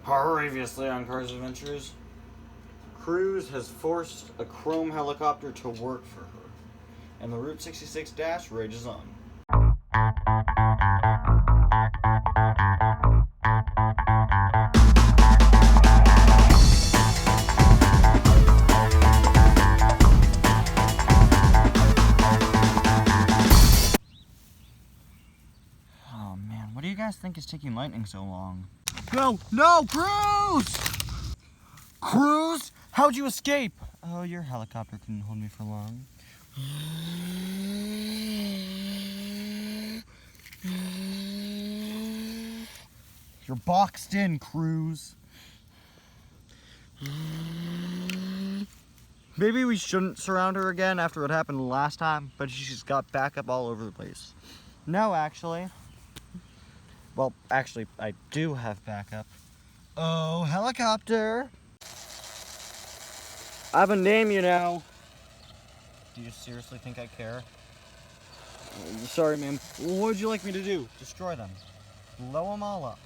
Previously on Cars Adventures, Cruz has forced a Chrome helicopter to work for her, and the Route 66 dash rages on. Oh man, what do you guys think is taking lightning so long? No, Cruz! Cruz? How'd you escape? Oh, your helicopter couldn't hold me for long. You're boxed in, Cruz. Maybe we shouldn't surround her again after what happened last time, but she's got backup all over the place. No, actually. Well, actually, I do have backup. Oh, helicopter! I have a name, you know. Do you seriously think I care? Sorry, ma'am. What would you like me to do? Destroy them. Blow them all up.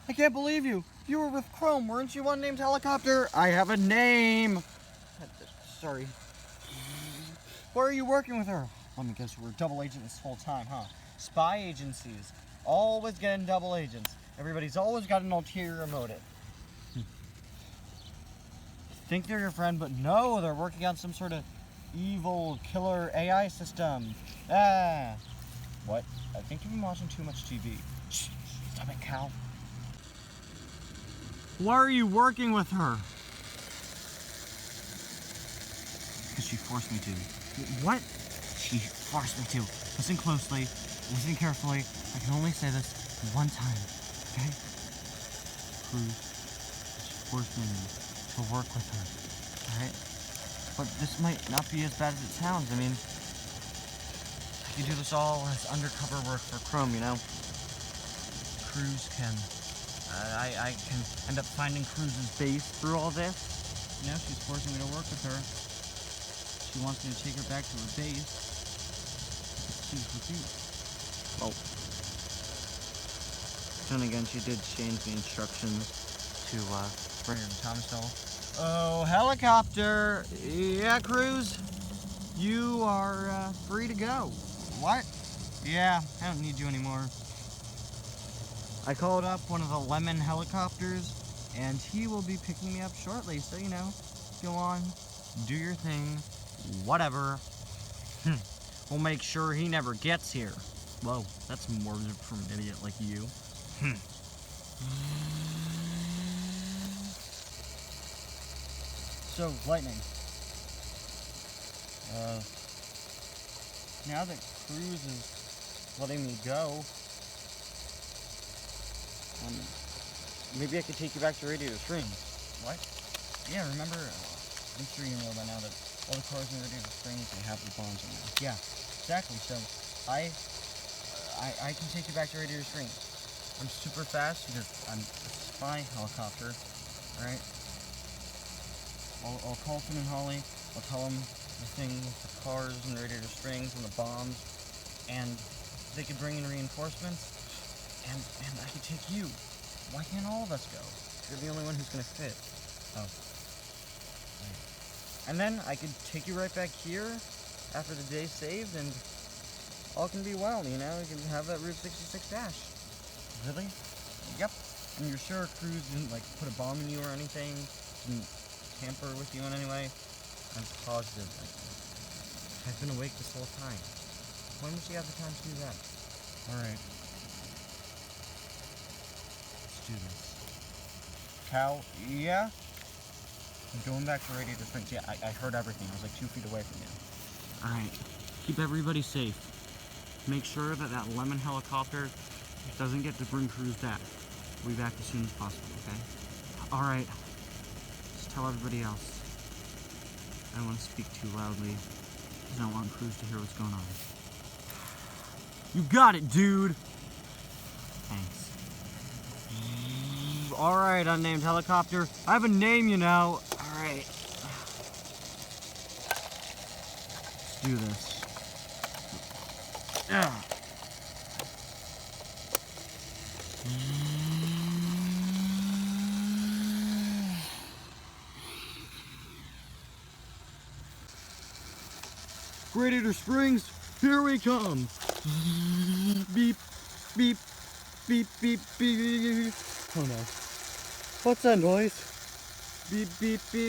I can't believe you. You were with Chrome, weren't you? One named Helicopter. I have a name. Sorry. Why are you working with her? Let me guess, you were a double agent this whole time, huh? Spy agencies. Always getting double agents. Everybody's always got an ulterior motive. Think they're your friend, but no, they're working on some sort of evil killer AI system. What? I think you've been watching too much TV. Shh, stop it, Cal. Why are you working with her? Because she forced me to. What? She forced me to. Listen closely, listen carefully. I can only say this one time, okay? Cruz, she forced me to work with her, alright? But this might not be as bad as it sounds. I mean, I can do this all as undercover work for Chrome, you know? Cruz can, I can end up finding Cruz's base through all this. You know, she's forcing me to work with her. She wants me to take her back to her base. She's refused. Well, then again, she did change the instructions to, bring her to Thomasville. Oh, helicopter! Yeah, Cruz? You are, free to go. What? Yeah, I don't need you anymore. I called up one of the Lemon helicopters, and he will be picking me up shortly, so, you know, go on, do your thing, whatever. We'll make sure he never gets here. Whoa, that's morbid from an idiot like you. So, lightning. Now that Cruz is letting me go, maybe I could take you back to Radio Springs. What? Yeah, remember, I'm sure you know by now that all the cars in Radio Springs, they have the bombs in them. Yeah, exactly. So, I can take you back to Radio Springs. I'm super fast because I'm a spy helicopter, alright? I'll call Finn and Holly, I'll tell them the thing with the cars and Radiator Springs and the bombs, and they could bring in reinforcements, and I could take you. Why can't all of us go? You're the only one who's gonna fit. Oh. Right. And then I could take you right back here after the day's saved, and all can be well, you know? You can have that Route 66 dash. Really? Yep. And you're sure Cruz didn't, like, put a bomb in you or anything? Didn't tamper with you in any way? I'm positive. I've been awake this whole time. When would she have the time to do that? Alright. Let's do this. Cal, yeah? I'm going back to Radiator Springs. Yeah, I heard everything. I was like 2 feet away from you. Alright. Keep everybody safe. Make sure that that Lemon helicopter doesn't get to bring Cruz back. We'll be back as soon as possible, okay? Alright. Tell everybody else. I don't want to speak too loudly because I don't want Cruz to hear what's going on. You got it, dude! Thanks. Alright, unnamed helicopter. I have a name, you know. Alright. Let's do this. Radiator Springs, here we come. Beep, beep, beep, beep, beep. Oh no. What's that noise? Beep, beep, beep.